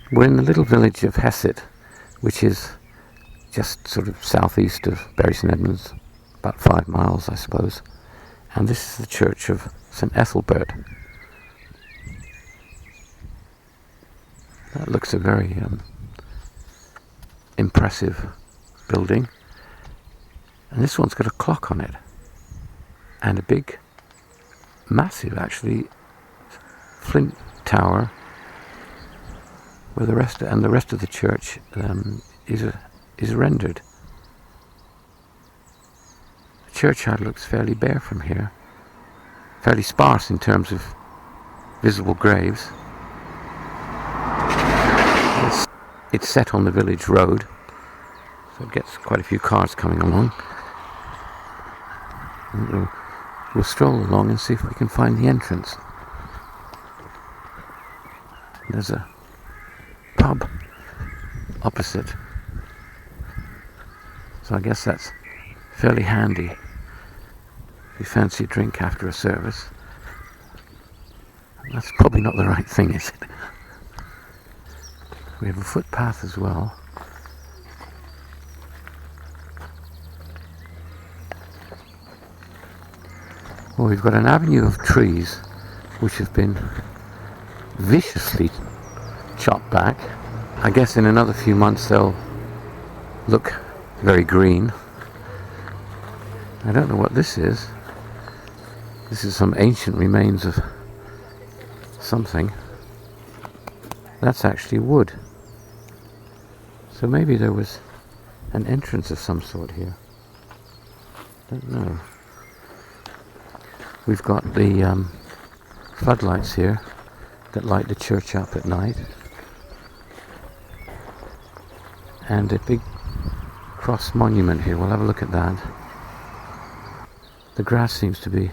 We're in the little village of Hessett, which is just sort of southeast of Bury St Edmunds, about 5 miles I suppose, and this is the church of St Ethelbert. That looks a very impressive building, and this one's got a clock on it and a big, massive actually, flint tower where the rest of the church is rendered. The churchyard looks fairly bare from here, fairly sparse in terms of visible graves. It's set on the village road, so it gets quite a few cars coming along. And we'll stroll along and see if we can find the entrance. There's a pub opposite, so I guess that's fairly handy if you fancy a drink after a service. That's probably not the right thing, is it? We have a footpath as well. Well, we've got an avenue of trees which have been viciously chopped back. I guess in another few months they'll look very green. I don't know what this is. This is some ancient remains of something. That's actually wood. So maybe there was an entrance of some sort here. Don't know. We've got the floodlights here that light the church up at night, and a big cross monument here. We'll have a look at that. The grass seems to be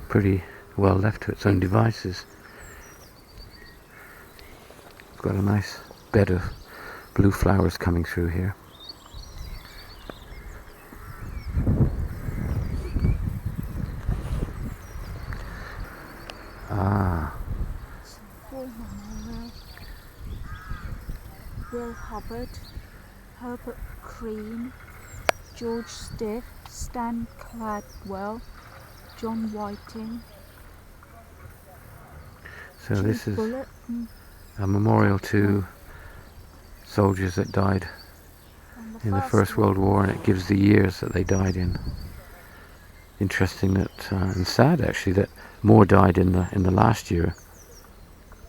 pretty well left to its own devices. Got a nice bed of blue flowers coming through here. Will Hubbard, Herbert Crean, George Stiff, Stan Cladwell, John Whiting. So this is a memorial to soldiers that died in the First World War, and it gives the years that they died in. Interesting that, and sad actually, that more died in the last year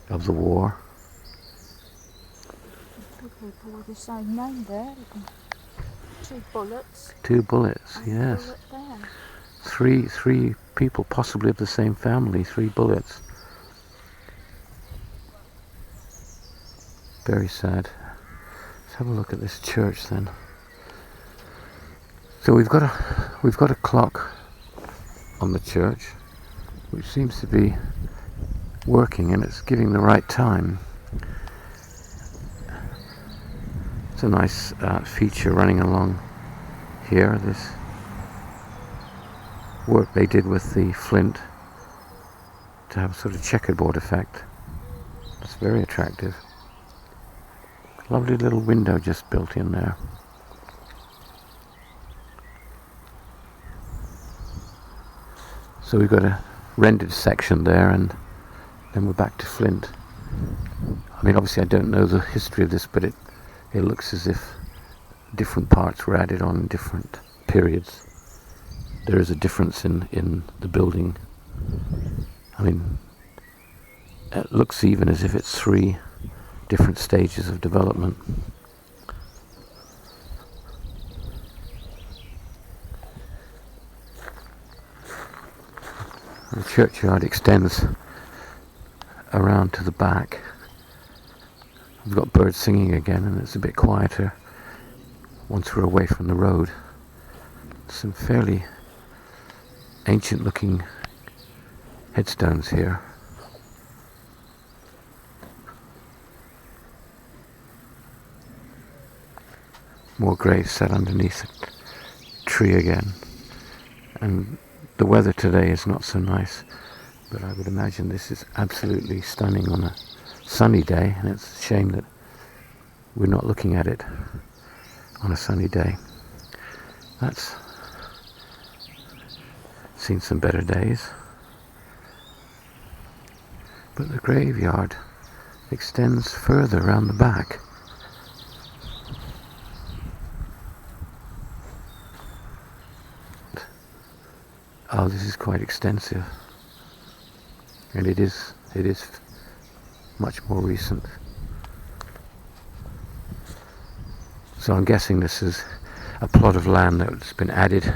of the war. People with the same name there. 2 bullets. 2 bullets, and yes. A bullet there. Three people, possibly of the same family. 3 bullets. Very sad. Let's have a look at this church then. So we've got a clock on the church, which seems to be working, and it's giving the right time. It's a nice feature running along here. This work they did with the flint to have a sort of checkerboard effect. It's very attractive. Lovely little window just built in there. So we've got a rendered section there, and then we're back to flint. I mean, obviously I don't know the history of this, but it looks as if different parts were added on in different periods. There is a difference in the building. I mean, it looks even as if it's 3 different stages of development. The churchyard extends around to the back. We've got birds singing again, and it's a bit quieter once we're away from the road. Some fairly ancient looking headstones here. More graves set underneath a tree again. And the weather today is not so nice, but I would imagine this is absolutely stunning on a sunny day, and it's a shame that we're not looking at it on a sunny day. That's seen some better days. But the graveyard extends further around the back. Oh, this is quite extensive, and it is much more recent. So I'm guessing this is a plot of land that's been added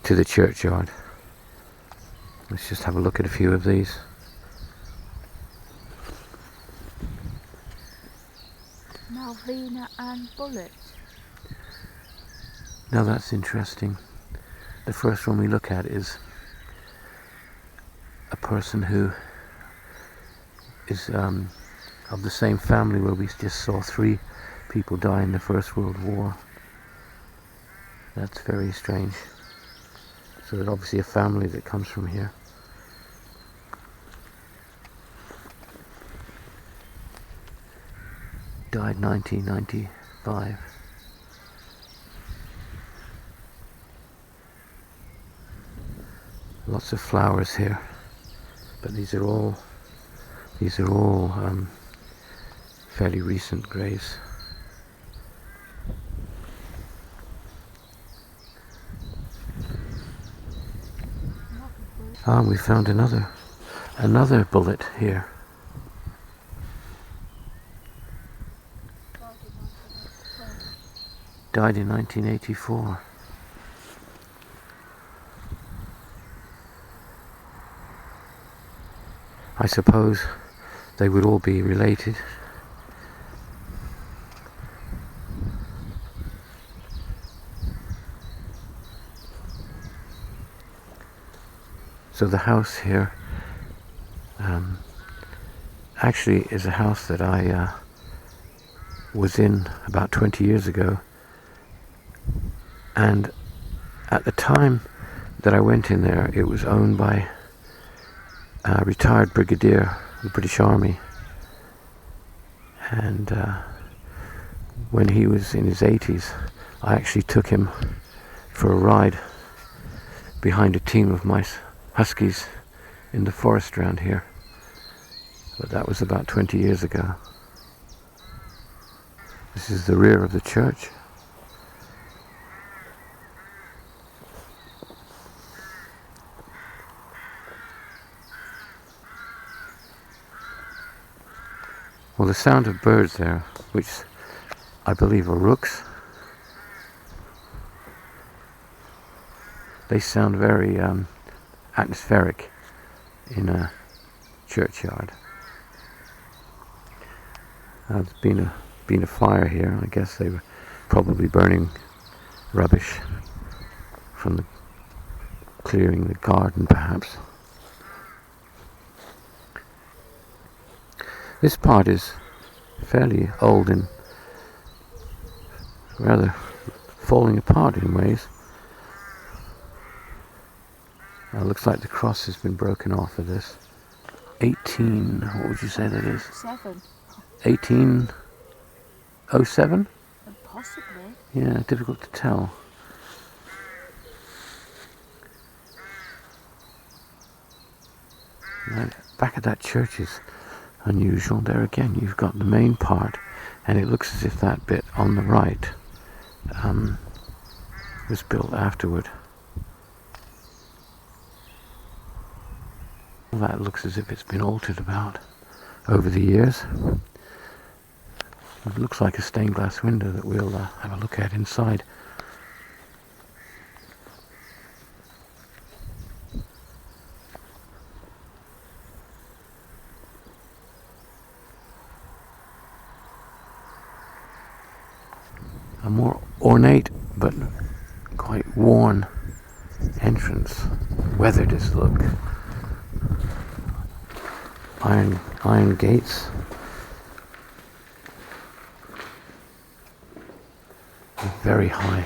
to the churchyard. Let's just have a look at a few of these. Malvina and Bullet. Now that's interesting. The first one we look at is a person who is of the same family where we just saw 3 people die in the First World War. That's very strange. So there's obviously a family that comes from here. Died 1995. Lots of flowers here, but these are all fairly recent graves. Ah, we found another bullet here. Died in 1984. I suppose they would all be related. So the house here actually is a house that I was in about 20 years ago, and at the time that I went in there it was owned by a retired brigadier of the British Army, and when he was in his 80s I actually took him for a ride behind a team of my huskies in the forest around here, but that was about 20 years ago. This is the rear of the church. Well, the sound of birds there, which I believe are rooks, they sound very atmospheric in a churchyard. There's been a fire here. I guess they were probably burning rubbish from clearing the garden, perhaps. This part is fairly old and rather falling apart in ways. Looks like the cross has been broken off of this. 18, what would you say that is? 1807? Possibly. Yeah, difficult to tell. Right, back of that church is unusual. There again you've got the main part, and it looks as if that bit on the right was built afterward. That looks as if it's been altered about over the years. It looks like a stained glass window that we'll have a look at inside. A more ornate but quite worn entrance. Weathered as look. Iron gates. A very high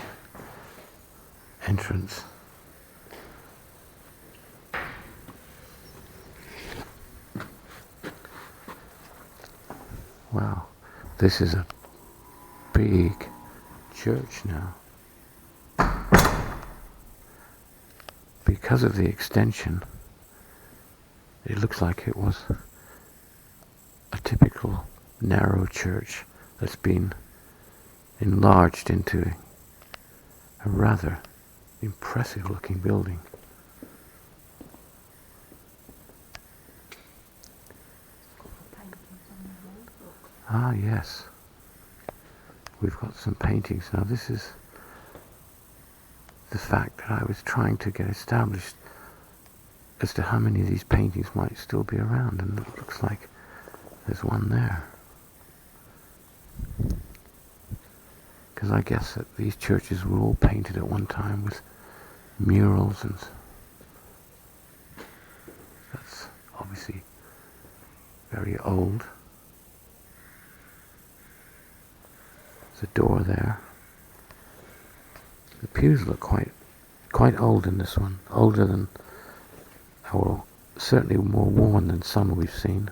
entrance. Wow, this is a big church now. Because of the extension, it looks like it was a typical narrow church that's been enlarged into a rather impressive looking building. Ah, yes. We've got some paintings. Now this is the fact that I was trying to get established as to how many of these paintings might still be around, and it looks like there's one there. Because I guess that these churches were all painted at one time with murals, and that's obviously very old. There's a door there. The pews look quite old in this one, older than, or certainly more worn than some we've seen.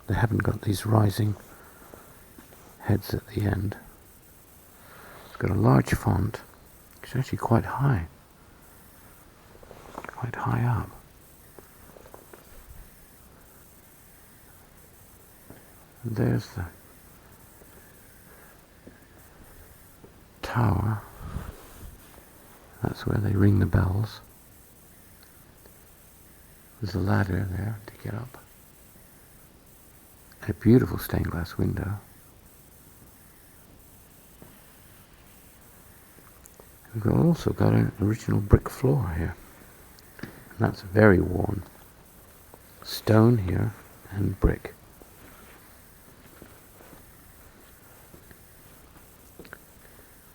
They haven't got these rising heads at the end. It's got a large font. It's actually quite high up. And there's the tower. That's where they ring the bells. There's a ladder there to get up. A beautiful stained glass window. We've also got an original brick floor here. And that's very worn. Stone here and brick.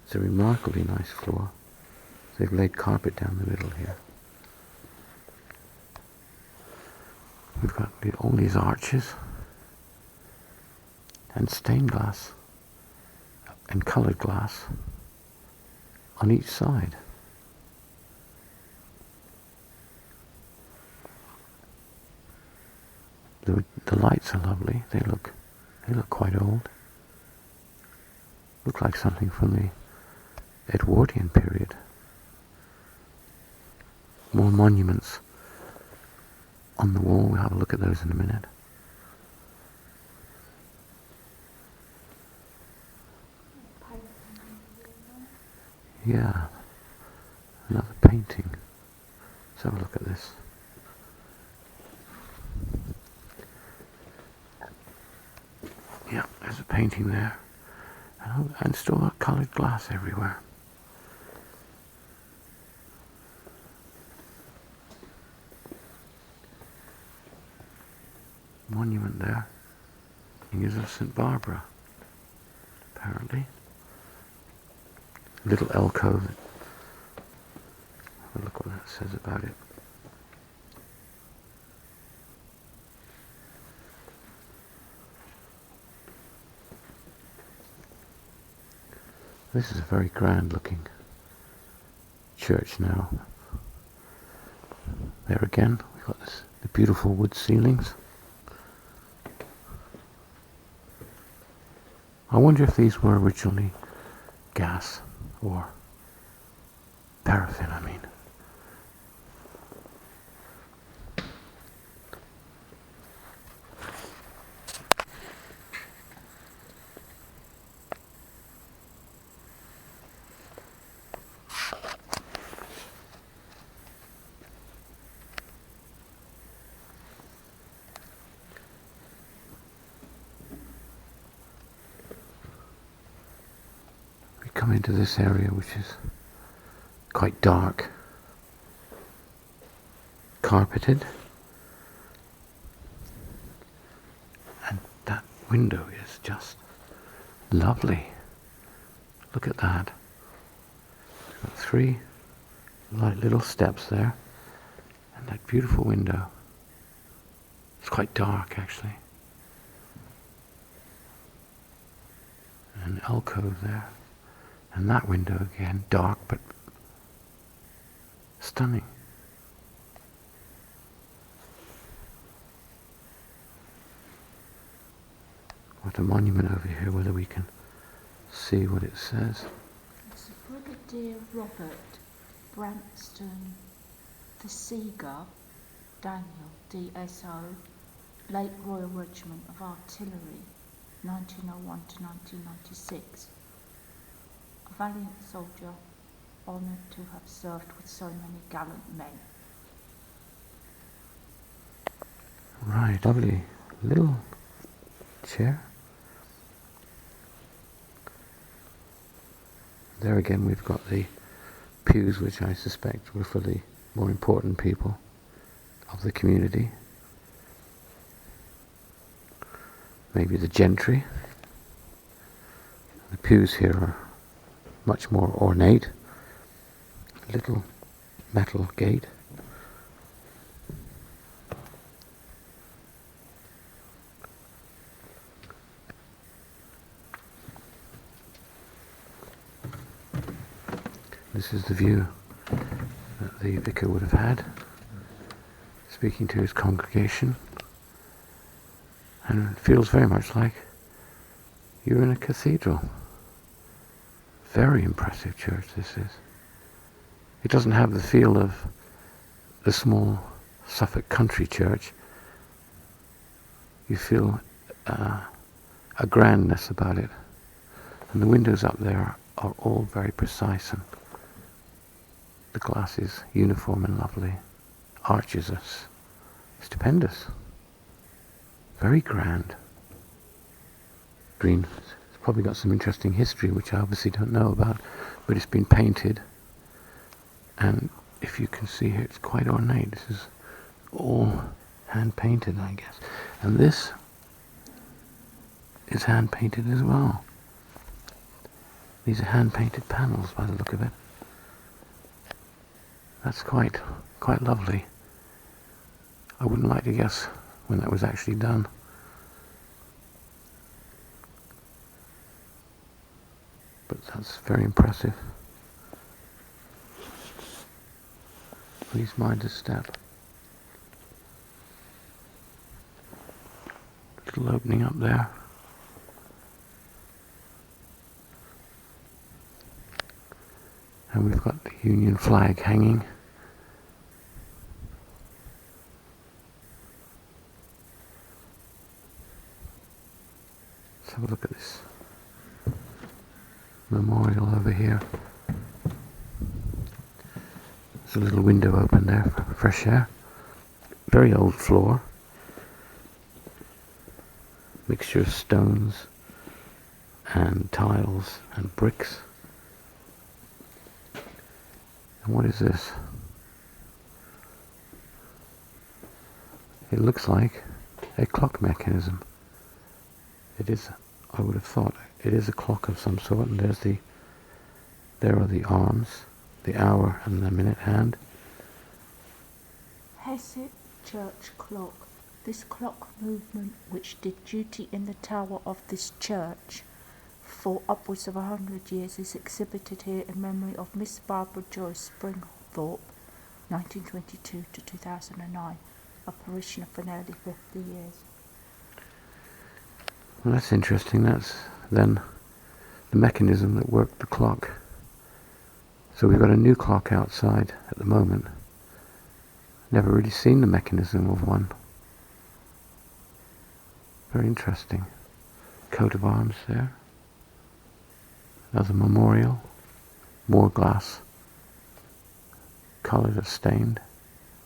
It's a remarkably nice floor. They've laid carpet down the middle here. We've got all these arches and stained glass and coloured glass on each side. The lights are lovely. They look quite old. Look like something from the Edwardian period. More monuments on the wall. We'll have a look at those in a minute. Yeah, another painting. Let's have a look at this. Yeah, there's a painting there. And still got coloured glass everywhere. Monument there. It is of St. Barbara, apparently. Little alcove. Have a look what that says about it. This is a very grand looking church now. There again, we've got the beautiful wood ceilings. I wonder if these were originally gas or paraffin, I mean. Come into this area, which is quite dark, carpeted, and that window is just lovely. Look at that. Got 3 light little steps there, and that beautiful window. It's quite dark, actually. An alcove there. And that window again, dark but stunning. Got a monument over here, whether we can see what it says. It's Brigadier Robert Branston the Seagull Daniel DSO, late Royal Regiment of Artillery, 1901 to 1996. A valiant soldier, honoured to have served with so many gallant men. Right, lovely little chair. There again we've got the pews, which I suspect were for the more important people of the community. Maybe the gentry. The pews here are much more ornate. Little metal gate. This is the view that the vicar would have had, speaking to his congregation, and it feels very much like you're in a cathedral. Very impressive church this is. It doesn't have the feel of the small Suffolk country church. You feel a grandness about it, and the windows up there are all very precise, and the glass is uniform and lovely. Arches are stupendous. Very grand. Green. It's probably got some interesting history which I obviously don't know about, but it's been painted, and if you can see here, it's quite ornate. This is all hand painted, I guess. And this is hand painted as well. These are hand painted panels by the look of it. That's quite lovely. I wouldn't like to guess when that was actually done. But that's very impressive. Please mind a step. Little opening up there. And we've got the Union flag hanging. Let's have a look at this memorial over here. There's a little window open there for fresh air. Very old floor. Mixture of stones and tiles and bricks. And what is this? It looks like a clock mechanism. It is, I would have thought, it is a clock of some sort, and there are the arms, the hour and the minute hand. Hessett church clock. This clock movement, which did duty in the tower of this church for upwards of 100 years, is exhibited here in memory of Miss Barbara Joyce Springthorpe, 1922 to 2009, a parishioner for nearly 50 years. Well, that's interesting. That's then the mechanism that worked the clock. So we've got a new clock outside at the moment. Never really seen the mechanism of one. Very interesting. Coat of arms there. Another memorial. More glass. Coloured or stained.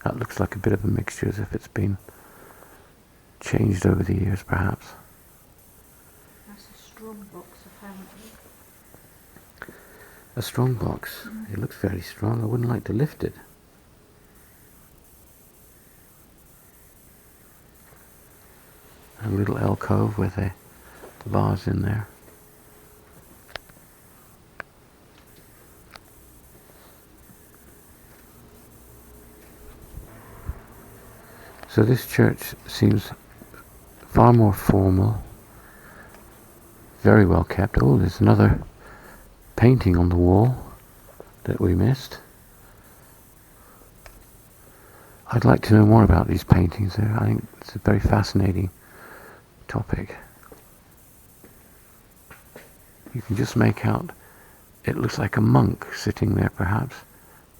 That looks like a bit of a mixture, as if it's been changed over the years, perhaps. That's a strong box, apparently. A strong box. It looks very strong. I wouldn't like to lift it. A little alcove with a vase in there. So this church seems far more formal, very well kept. Oh, there's another painting on the wall that we missed. I'd like to know more about these paintings there. I think it's a very fascinating topic. You can just make out, it looks like a monk sitting there perhaps,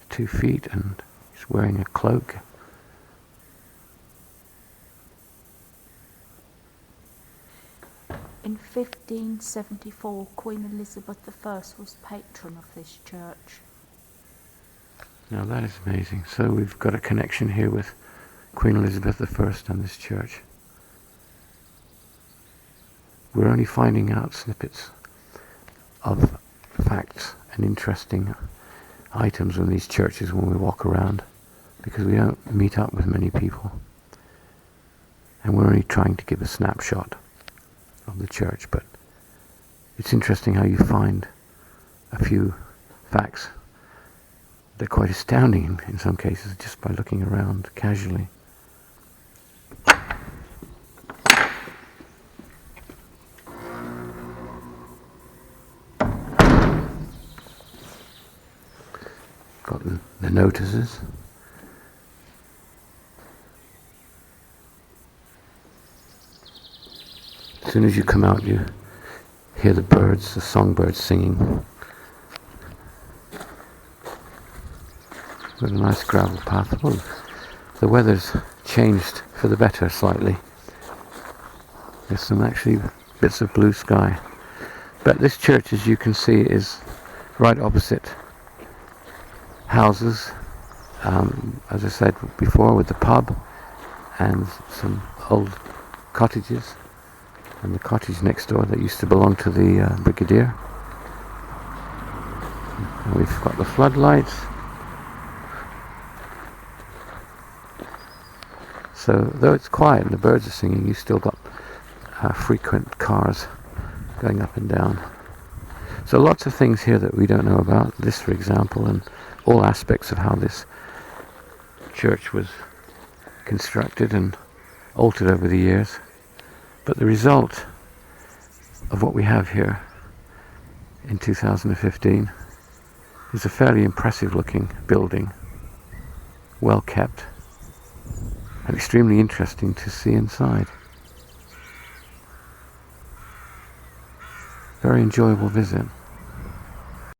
2 feet, and he's wearing a cloak. In 1574, Queen Elizabeth I was patron of this church. Now that is amazing. So we've got a connection here with Queen Elizabeth I and this church. We're only finding out snippets of facts and interesting items in these churches when we walk around, because we don't meet up with many people. And we're only trying to give a snapshot of the church, but it's interesting how you find a few facts. They're quite astounding in some cases just by looking around casually. Got the notices. As soon as you come out, you hear the birds, the songbirds singing. Got a nice gravel path. Oh, the weather's changed for the better slightly. There's some actually bits of blue sky. But this church, as you can see, is right opposite houses, as I said before, with the pub and some old cottages, and the cottage next door that used to belong to the brigadier. And we've got the floodlights. So though it's quiet and the birds are singing, you've still got frequent cars going up and down. So lots of things here that we don't know about. This, for example, and all aspects of how this church was constructed and altered over the years. But the result of what we have here in 2015 is a fairly impressive looking building, well kept, and extremely interesting to see inside. Very enjoyable visit.